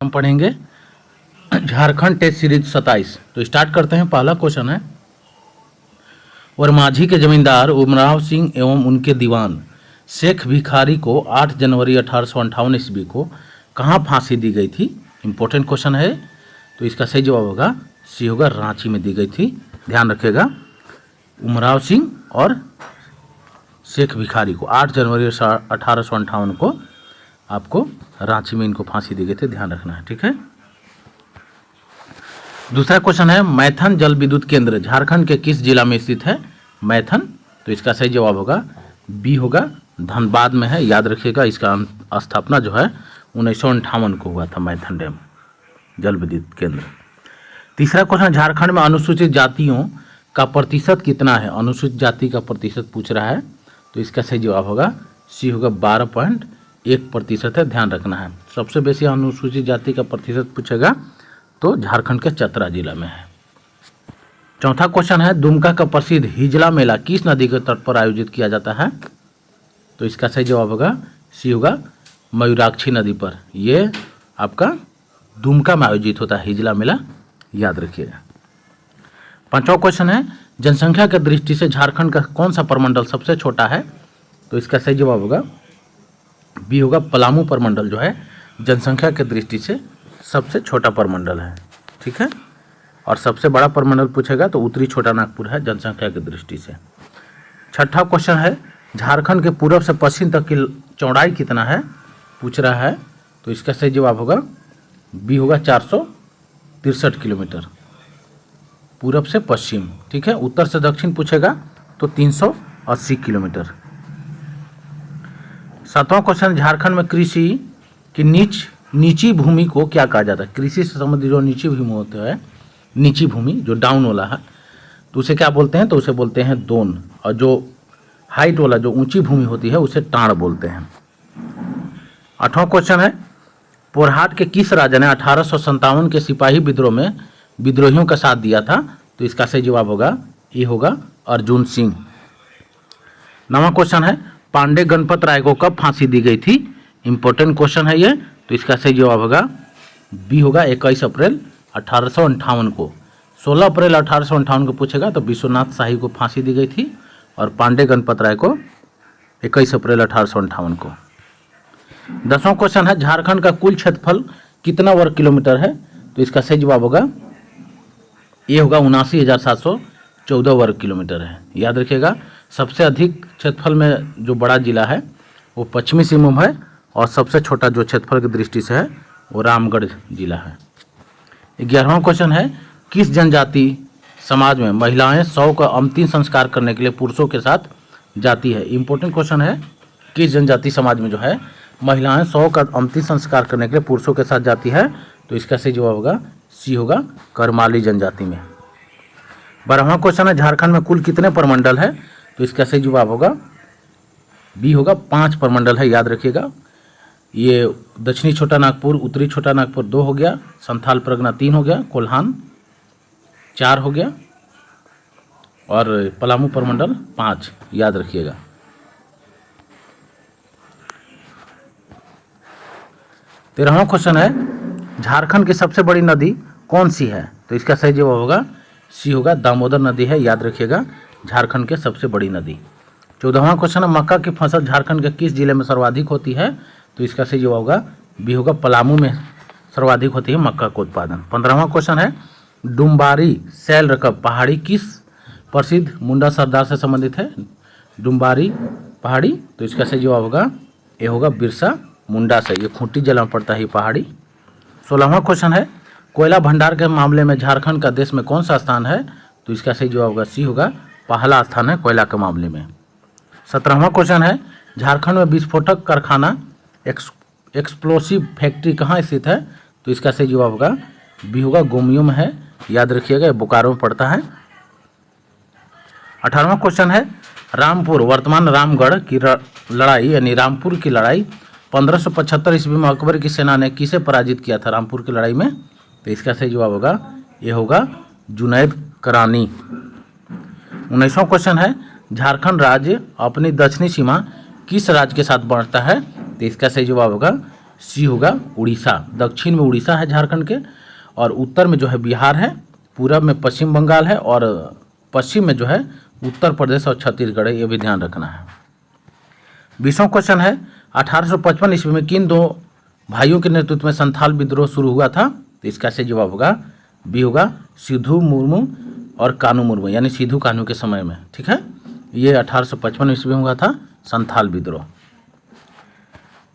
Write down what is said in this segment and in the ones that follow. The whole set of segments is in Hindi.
हम पढ़ेंगे झारखंड टेस्ट सीरीज 27। तो स्टार्ट करते हैं। पहला क्वेश्चन है, और माझी के जमींदार उमराव सिंह एवं उनके दीवान शेख भिखारी को 8 जनवरी 1858 ईस्वी को कहाँ फांसी दी गई थी। इंपॉर्टेंट क्वेश्चन है। तो इसका सही जवाब होगा सी होगा, रांची में दी गई थी। ध्यान रखिएगा, उमराव सिंह और शेख भिखारी को 8 जनवरी 1858 को आपको रांची में इनको फांसी दी गई थी। ध्यान रखना है, ठीक है। दूसरा क्वेश्चन है, मैथन जल विद्युत केंद्र झारखंड के किस जिला में स्थित है। मैथन, तो इसका सही जवाब होगा बी होगा, धनबाद में है। याद रखिएगा, इसका स्थापना जो है 1958 को हुआ था, मैथन डैम जल विद्युत केंद्र। तीसरा क्वेश्चन, झारखंड में अनुसूचित जातियों का प्रतिशत कितना है। अनुसूचित जाति का प्रतिशत पूछ रहा है, तो इसका सही जवाब होगा सी होगा, 12.1% है। ध्यान रखना है, सबसे बेसी अनुसूचित जाति का प्रतिशत पूछेगा तो झारखंड के चतरा जिला में है। चौथा क्वेश्चन है, दुमका का प्रसिद्ध हिजला मेला किस नदी के तट पर आयोजित किया जाता है। तो इसका सही जवाब होगा सी होगा, मयूराक्षी नदी पर। ये आपका दुमका में आयोजित होता है हिजला मेला, याद रखिएगा। पांचवा क्वेश्चन है, जनसंख्या की दृष्टि से झारखंड का कौन सा प्रमंडल सबसे छोटा है। तो इसका सही जवाब होगा बी होगा, पलामू प्रमंडल जो है जनसंख्या की दृष्टि से सबसे छोटा प्रमंडल है, ठीक है। और सबसे बड़ा प्रमंडल पूछेगा तो उत्तरी छोटा नागपुर है जनसंख्या की दृष्टि से। छठा क्वेश्चन है, झारखंड के पूर्व से पश्चिम तक की चौड़ाई कितना है पूछ रहा है। तो इसका सही जवाब होगा बी होगा, 463 किलोमीटर पूरब से पश्चिम, ठीक है। उत्तर से दक्षिण पूछेगा तो 380 किलोमीटर। सातवां क्वेश्चन, झारखंड में कृषि की नीची भूमि को क्या कहा जाता है। कृषि से संबंधित जो नीची भूमि होता है, नीची भूमि जो डाउन वाला है, तो उसे क्या बोलते हैं। तो उसे बोलते हैं दोन, और जो हाइट वाला जो ऊंची भूमि होती है उसे टाण बोलते हैं। आठवां क्वेश्चन है, पोरहाट के किस राजा ने 1857 के सिपाही विद्रोह में विद्रोहियों का साथ दिया था। तो इसका सही जवाब होगा ये होगा, अर्जुन सिंह। नवा क्वेश्चन है, पांडे गणपत राय को कब फांसी दी गई थी। इंपॉर्टेंट क्वेश्चन है ये, तो इसका सही जवाब होगा बी होगा, 21 अप्रैल 1858 को। 16 अप्रैल 1858 को पूछेगा तो विश्वनाथ शाही को फांसी दी गई थी, और पांडे गणपत राय को 21 अप्रैल 1858 को। 10वां क्वेश्चन है, झारखंड का कुल क्षेत्रफल कितना वर्ग किलोमीटर है। तो इसका सही जवाब होगा ये होगा, 79,714 वर्ग किलोमीटर है। याद रखिएगा, सबसे अधिक क्षेत्रफल में जो बड़ा जिला है वो पश्चिमी सिंहभूम है, और सबसे छोटा जो क्षेत्रफल की दृष्टि से है वो रामगढ़ जिला है। 11वां क्वेश्चन है, किस जनजाति समाज में महिलाएं शव का अंतिम संस्कार करने के लिए पुरुषों के साथ जाती है। इंपॉर्टेंट क्वेश्चन है, किस जनजाति समाज में जो है महिलाएं शव का अंतिम संस्कार करने के लिए पुरुषों के साथ जाती है। तो इसका सही जवाब होगा सी होगा, करमाली जनजाति में। 12वां क्वेश्चन है, झारखंड में कुल कितने प्रमंडल है। तो इसका सही जवाब होगा बी होगा, 5 प्रमंडल है। याद रखिएगा, ये दक्षिणी छोटा नागपुर, उत्तरी छोटा नागपुर 2 हो गया, संथाल परगना 3 हो गया, कोल्हान 4 हो गया, और पलामू प्रमंडल 5। याद रखिएगा। तेरहवां क्वेश्चन है, झारखंड की सबसे बड़ी नदी कौन सी है। तो इसका सही जवाब होगा सी होगा, दामोदर नदी है। याद रखिएगा, झारखंड के सबसे बड़ी नदी। 14वां क्वेश्चन है, मक्का की फसल झारखंड के किस जिले में सर्वाधिक होती है। तो इसका सही जवाब होगा बी होगा, पलामू में सर्वाधिक होती है मक्का का उत्पादन। 15वां क्वेश्चन है, डुम्बारी सैल रकब पहाड़ी किस प्रसिद्ध मुंडा सरदार से संबंधित है। डुम्बारी पहाड़ी, तो इसका सही जवाब होगा ये होगा, बिरसा मुंडा से। ये खूंटी जिला में पड़ता है ये पहाड़ी। 16वां क्वेश्चन है, कोयला भंडार के मामले में झारखंड का देश में कौन सा स्थान है। तो इसका सही जवाब होगा सी होगा, पहला स्थान है कोयला के मामले में। 17वां क्वेश्चन है, झारखंड में विस्फोटक कारखाना एक्सप्लोसिव फैक्ट्री कहाँ स्थित है। तो इसका सही जवाब होगा बी होगा, गोमियो में है। याद रखिएगा, ये बोकारो में पड़ता है। 18वां क्वेश्चन है, रामपुर वर्तमान रामगढ़ की लड़ाई यानी रामपुर की लड़ाई 1575 ईस्वी में अकबर की सेना ने किसे पराजित किया था रामपुर की लड़ाई में। तो इसका सही जवाब होगा ये होगा, जुनैद करानी। 19वां क्वेश्चन है, झारखंड राज्य अपनी दक्षिणी सीमा किस राज्य के साथ बांटता है। तो इसका सही जवाब होगा सी होगा उड़ीसा। दक्षिण में उड़ीसा है झारखंड के, और उत्तर में जो है बिहार है, पूरब में पश्चिम बंगाल है, और पश्चिम में जो है उत्तर प्रदेश और छत्तीसगढ़ है। ये भी ध्यान रखना है। 20वां क्वेश्चन है 1855 ईस्वी में किन दो भाइयों के नेतृत्व में संथाल विद्रोह शुरू हुआ था? तो इसका सही जवाब होगा बी होगा सिद्धू मुर्मू और कानू मुर्मू, यानी सिद्धू कान्हू के समय में। ठीक है, ये 1855 ईस्वी में हुआ था संथाल विद्रोह।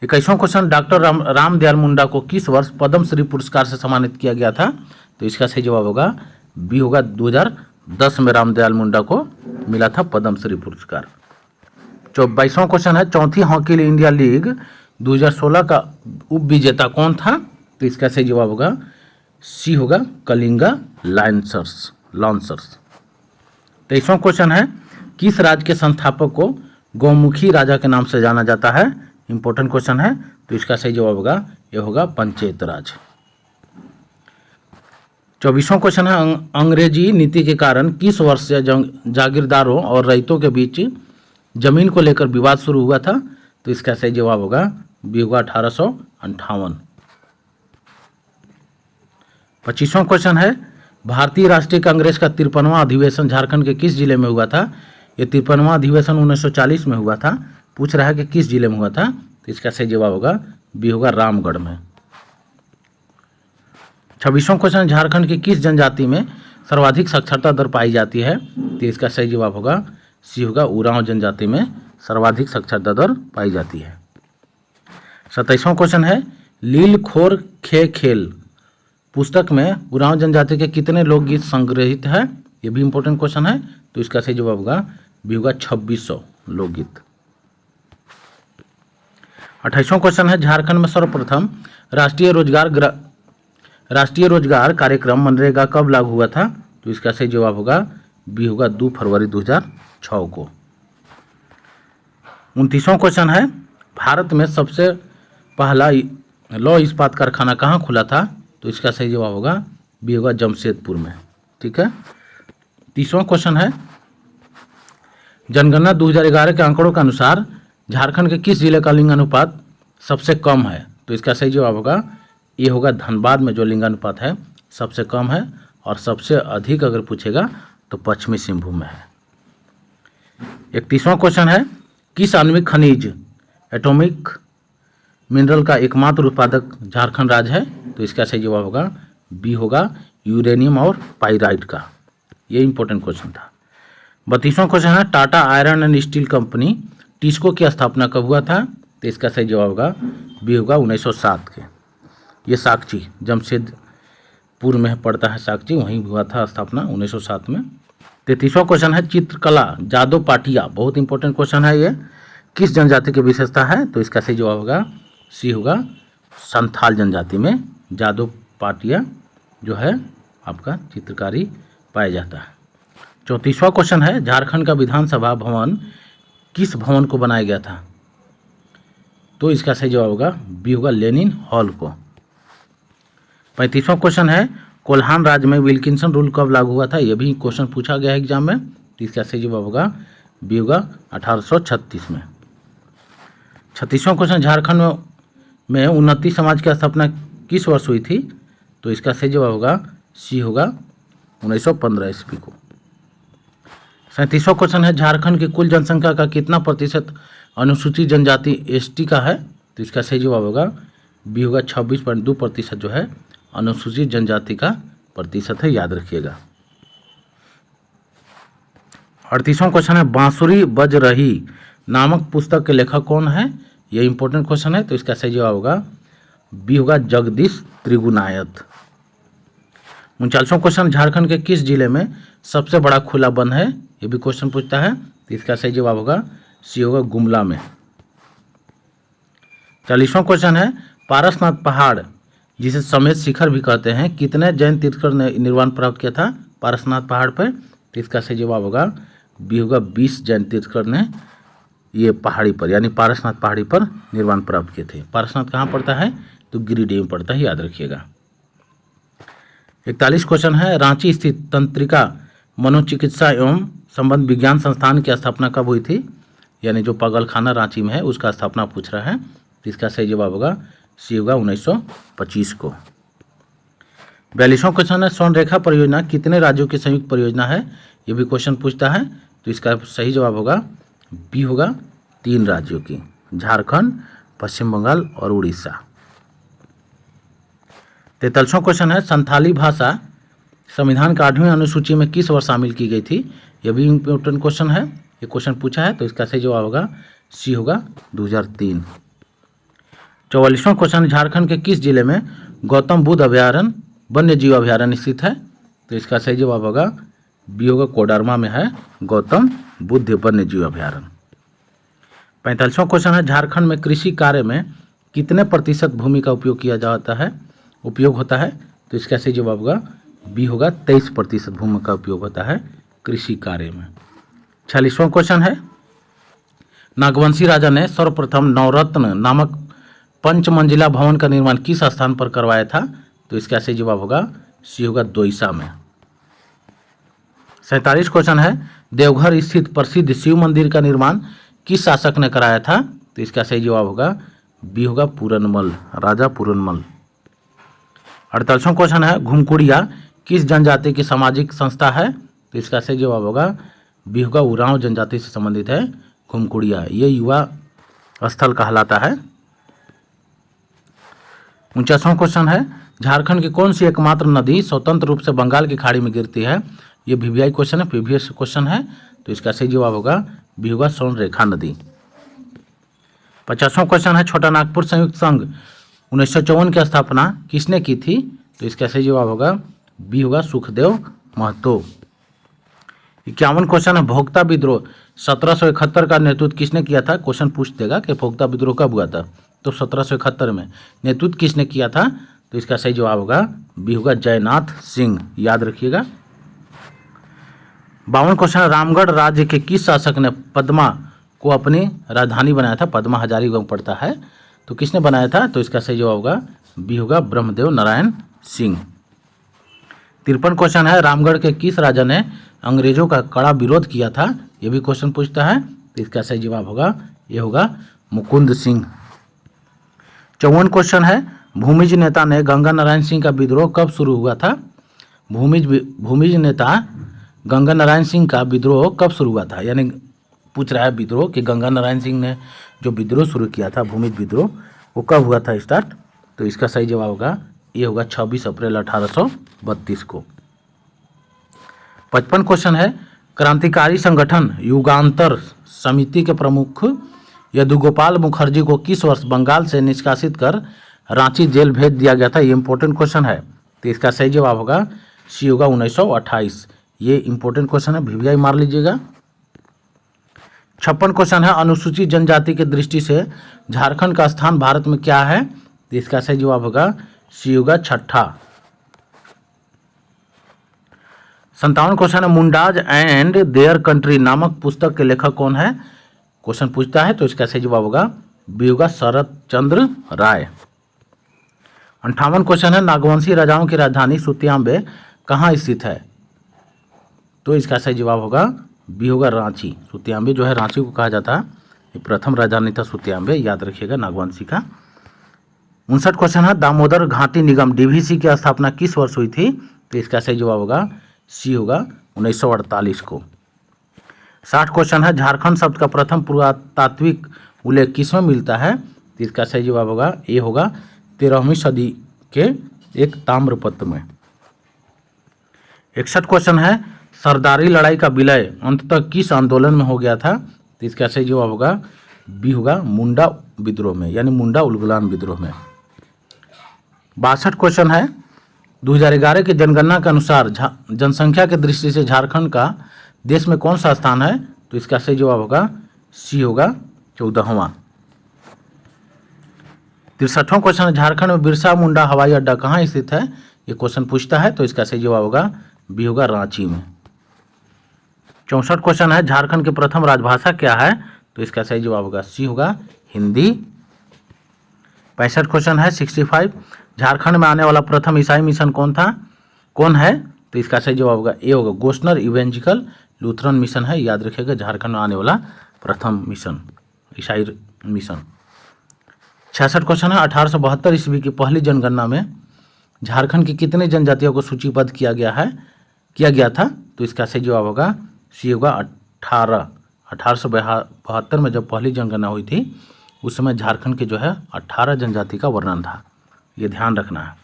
21वां क्वेश्चन डॉक्टर रामदयाल मुंडा को किस वर्ष पद्मश्री पुरस्कार से सम्मानित किया गया था? तो इसका सही जवाब होगा बी होगा 2010 में रामदयाल मुंडा को मिला था पद्मश्री पुरस्कार। 22वां क्वेश्चन है चौथी हॉकी इंडिया लीग 2016 का उप विजेता कौन था? तो इसका सही जवाब होगा सी होगा कलिंगा लॉन्सर्स। 23वां क्वेश्चन है किस राज्य के संस्थापक को गौमुखी राजा के नाम से जाना जाता है? इंपॉर्टेंट क्वेश्चन है, तो इसका सही जवाब होगा ये होगा पंचायत राज। 24वां क्वेश्चन है अंग्रेजी नीति के कारण किस वर्ष से जागीरदारों और रईतों के बीच जमीन को लेकर विवाद शुरू हुआ था? तो इसका सही जवाब होगा बी होगा 1858। 25वां क्वेश्चन है भारतीय राष्ट्रीय कांग्रेस का 53वां अधिवेशन झारखंड के किस जिले में हुआ था? ये 53वां अधिवेशन 1940 में हुआ था। पूछ रहा है कि किस जिले में हुआ था, तो इसका सही जवाब होगा बी होगा रामगढ़ में। 26वां क्वेश्चन झारखंड की किस जनजाति में सर्वाधिक साक्षरता दर पाई जाती है? तो इसका सही जवाब होगा सी होगा उरांव जनजाति में सर्वाधिक साक्षरता दर पाई जाती है। 27वां क्वेश्चन है लील खोर खे खेल पुस्तक में उरांव जनजाति के कितने लोकगीत संग्रहित है? ये भी इंपॉर्टेंट क्वेश्चन है, तो इसका सही जवाब होगा बी होगा 2600 लोकगीत। 28वां क्वेश्चन है झारखंड में सर्वप्रथम राष्ट्रीय रोजगार कार्यक्रम मनरेगा कब लागू हुआ था? तो इसका सही जवाब होगा बी होगा 2 फरवरी 2006 को। 29वां क्वेश्चन है भारत में सबसे पहला लौह इस्पात कारखाना कहाँ खुला था? तो इसका सही जवाब होगा बी होगा जमशेदपुर में। ठीक है, 30वां क्वेश्चन है जनगणना 2011 के आंकड़ों के अनुसार झारखंड के किस जिले का लिंगानुपात सबसे कम है? तो इसका सही जवाब होगा ये होगा धनबाद में जो लिंगानुपात है सबसे कम है, और सबसे अधिक अगर पूछेगा तो पश्चिमी सिंहभूम में है। 31वां क्वेश्चन है किस आणविक खनिज एटॉमिक मिनरल का एकमात्र उत्पादक झारखंड राज्य है? तो इसका सही जवाब होगा बी होगा यूरेनियम और पाइराइट का। ये इंपॉर्टेंट क्वेश्चन था। 32वां क्वेश्चन है Tata iron and steel company TISCO की स्थापना कब हुआ था? तो इसका सही जवाब होगा बी होगा 1907 के। ये साक्षी जमशेदपुर में पड़ता है, साक्षी वहीं हुआ था स्थापना 1907 में। 33वां क्वेश्चन है चित्रकला जादव पाटिया, बहुत इंपॉर्टेंट क्वेश्चन है ये, किस जनजाति की विशेषता है? तो इसका सही जवाब होगा सी होगा संथाल जनजाति में जादव पाटिया जो है आपका चित्रकारी पाया जाता है। 34वां क्वेश्चन है झारखंड का विधानसभा भवन किस भवन को बनाया गया था? तो इसका सही जवाब होगा बी होगा लेनिन हॉल को। 35वां क्वेश्चन है कोल्हान राज्य में विल्किंसन रूल कब लागू हुआ था? यह भी क्वेश्चन पूछा गया है एग्जाम में, तो इसका सही जवाब होगा बी होगा 1836 में। 36वां क्वेश्चन झारखंड में उन्नति समाज की स्थापना किस वर्ष हुई थी? तो इसका सही जवाब होगा सी होगा 1915 ईस्वी को। 37वां क्वेश्चन है झारखंड की कुल जनसंख्या का कितना प्रतिशत अनुसूचित जनजाति एसटी का है? तो इसका सही जवाब होगा बी होगा 26.2% जो है अनुसूचित जनजाति का प्रतिशत है, याद रखिएगा। 38वां क्वेश्चन है बांसुरी बज रही नामक पुस्तक के लेखक कौन है? यह इंपॉर्टेंट क्वेश्चन है, तो इसका सही जवाब होगा बी होगा जगदीश त्रिगुनायत। 39वां क्वेश्चन झारखंड के किस जिले में सबसे बड़ा खुला वन है? ये भी क्वेश्चन पूछता है, तो इसका सही जवाब होगा सी होगा गुमला में। 40वां क्वेश्चन है पारसनाथ पहाड़ जिसे समेत शिखर भी कहते हैं कितने जैन तीर्थकर ने निर्वाण प्राप्त किया था पारसनाथ पहाड़ पर? तो इसका सही जवाब होगा बी होगा 20 जैन तीर्थकर ने ये पहाड़ी पर यानी पारसनाथ पहाड़ी पर निर्वाण प्राप्त किए थे। पारसनाथ कहाँ पड़ता है? तो गिरिडीह में पड़ता है, याद रखिएगा। 41 क्वेश्चन है रांची स्थित तंत्रिका मनोचिकित्सा एवं संबंध विज्ञान संस्थान की स्थापना कब हुई थी? यानी जो पागलखाना रांची में है उसका स्थापना पूछ रहा है, तो इसका सही जवाब होगा सी होगा 1925 को। 42वां क्वेश्चन है स्वर्ण रेखा परियोजना कितने राज्यों की संयुक्त परियोजना है, ये भी क्वेश्चन पूछता है। तो इसका सही जवाब होगा बी होगा 3 राज्यों की, झारखंड, पश्चिम बंगाल और उड़ीसा। 43वां क्वेश्चन है संथाली भाषा संविधान की 8वीं अनुसूची में किस वर्ष शामिल की गई थी, यह भी इम्पोर्टेंट क्वेश्चन है, ये क्वेश्चन पूछा है। तो इसका सही जवाब होगा सी होगा 2003। 44वां क्वेश्चन झारखंड के किस जिले में गौतम बुद्ध अभयारण्य वन्य जीव अभयारण्य स्थित है, तो इसका सही जवाब होगा बी होगा कोडरमा में है गौतम बुद्ध वन्य जीव अभयारण्य। 45वां क्वेश्चन है झारखंड में कृषि कार्य में कितने प्रतिशत भूमि का उपयोग किया जाता है, उपयोग होता है, तो इसका सही जवाब होगा बी होगा 23% भूमि का उपयोग होता है कृषि कार्य में। 46वां क्वेश्चन है नागवंशी राजा ने सर्वप्रथम नवरत्न नामक पंचमंजिला भवन का निर्माण किस स्थान पर करवाया था, तो इसका सही जवाब होगा सी होगा दोईसा में। 47 क्वेश्चन है देवघर स्थित प्रसिद्ध शिव मंदिर का निर्माण किस शासक ने कराया था, तो इसका सही जवाब होगा बी होगा पूरनमल, राजा पूरनमल। 48वां क्वेश्चन है घुमकुड़िया किस जनजाति की सामाजिक संस्था है, तो इसका सही जवाब होगा बी होगा उरांव जनजाति से संबंधित है घुमकुड़िया, ये युवा स्थल कहलाता है। 49वां क्वेश्चन है झारखंड की कौन सी एकमात्र नदी स्वतंत्र रूप से बंगाल की खाड़ी में गिरती है, ये वीवीआई क्वेश्चन है, प्रीवियस क्वेश्चन है, तो इसका सही जवाब होगा बी होगा स्वर्ण रेखा नदी। 50वां क्वेश्चन है छोटा नागपुर संयुक्त संघ 1954 की स्थापना किसने की थी, तो इसका सही जवाब होगा बी होगा सुखदेव महतो। 51 क्वेश्चन है भोक्ता विद्रोह 1771 का नेतृत्व किसने किया था, क्वेश्चन पूछ देगा कि भोक्ता विद्रोह कब हुआ था, तो 1771 में नेतृत्व किसने किया था, तो इसका सही जवाब होगा बी होगा जयनाथ सिंह, याद रखिएगा। 52 क्वेश्चन रामगढ़ राज्य के किस शासक ने पद्मा को अपनी राजधानी बनाया था, पद्मा हजारीबाग पड़ता है, तो किसने बनाया था, तो इसका सही जवाब होगा बी होगा ब्रह्मदेव नारायण सिंह। 53 क्वेश्चन है रामगढ़ के किस राजा ने अंग्रेजों का कड़ा विरोध किया था, ये भी क्वेश्चन पूछता है, तो इसका सही जवाब होगा ये होगा मुकुंद सिंह। 54 क्वेश्चन है भूमिज नेता ने गंगा नारायण सिंह का विद्रोह कब शुरू हुआ था, भूमिज नेता गंगा नारायण सिंह का विद्रोह कब शुरू हुआ था, यानी पूछ रहा है विद्रोह कि गंगा नारायण सिंह ने जो विद्रोह शुरू किया था भूमिज विद्रोह वो कब हुआ था स्टार्ट, तो इसका सही जवाब होगा ये होगा 26 अप्रैल 1832 को। 55 क्वेश्चन है क्रांतिकारी संगठन युगांतर समिति के प्रमुख यदुगोपाल मुखर्जी को किस वर्ष बंगाल से निष्कासित कर रांची जेल भेज दिया गया था, ये इंपॉर्टेंट क्वेश्चन है, तो इसका सही जवाब होगा सी होगा 1928, ये इंपॉर्टेंट क्वेश्चन है, वीवीआई मार लीजिएगा। 56 क्वेश्चन है अनुसूचित जनजाति की दृष्टि से झारखंड का स्थान भारत में क्या है, तो इसका सही जवाब होगा सी होगा 6ठा। 57 क्वेश्चन है मुंडाज एंड देयर कंट्री नामक पुस्तक के लेखक कौन है, क्वेश्चन पूछता है, तो इसका सही जवाब होगा बी होगा शरद चंद्र राय। 58 क्वेश्चन है नागवंशी राजाओं की राजधानी सुतियांबे कहाँ स्थित है, तो इसका सही जवाब होगा बी होगा रांची, सुतियांबे जो है रांची को कहा जाता है, ये प्रथम राजधानी था सुतियांबे, याद रखिएगा नागवंशी का। 59 क्वेश्चन है दामोदर घाटी निगम डीवीसी की स्थापना किस वर्ष हुई थी, तो इसका सही जवाब होगा सी होगा 1948 को। 60 क्वेश्चन है झारखंड शब्द का प्रथम पुरातात्विक उल्लेख किस में मिलता है, तो इसका सही जवाब होगा ये होगा 13वीं सदी के एक ताम्रपत्र में। 61 क्वेश्चन है सरदारी लड़ाई का विलय अंततः किस आंदोलन में हो गया था, तो इसका सही जवाब होगा बी होगा मुंडा विद्रोह में, यानी मुंडा उलगुलान विद्रोह में। 62 क्वेश्चन है 2011 की जनगणना के अनुसार जनसंख्या की दृष्टि से झारखंड का देश में कौन सा स्थान है, तो इसका सही जवाब होगा सी होगा 14वां। 63वां क्वेश्चन है झारखंड में बिरसा मुंडा हवाई अड्डा कहाँ स्थित है, ये क्वेश्चन पूछता है, तो इसका सही जवाब होगा बी होगा रांची में। 64 क्वेश्चन है झारखंड की प्रथम राजभाषा क्या है, तो इसका सही जवाब होगा सी होगा हिंदी। 65 क्वेश्चन है 65 झारखंड में आने वाला प्रथम ईसाई मिशन कौन है, तो इसका सही जवाब होगा ए होगा गोस्नर इवेंजिकल लूथरन मिशन है, याद रखिएगा झारखंड में आने वाला प्रथम मिशन ईसाई मिशन। 66 क्वेश्चन है, 1872 ईस्वी की पहली जनगणना में झारखंड की कितने जनजातियों को सूचीबद्ध किया गया था? तो इसका सही जवाब होगा सी होगा 18। 1872 में जब पहली जनगणना हुई थी उस समय झारखंड के जो है 18 जनजाति का वर्णन था, ये ध्यान रखना है।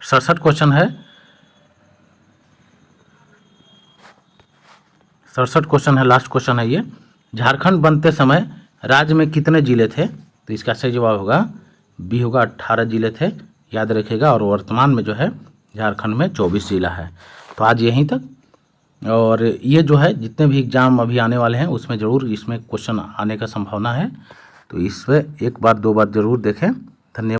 67 क्वेश्चन है, 67 क्वेश्चन है, लास्ट क्वेश्चन है ये। झारखंड बनते समय राज्य में कितने जिले थे? तो इसका सही जवाब होगा बी होगा 18 जिले थे, याद रखिएगा। और वर्तमान में जो है झारखंड में 24 जिला है। तो आज यहीं तक, और ये जो है जितने भी एग्ज़ाम अभी आने वाले हैं उसमें ज़रूर इसमें क्वेश्चन आने का संभावना है, तो इस पर एक बार दो बार ज़रूर देखें। धन्यवाद।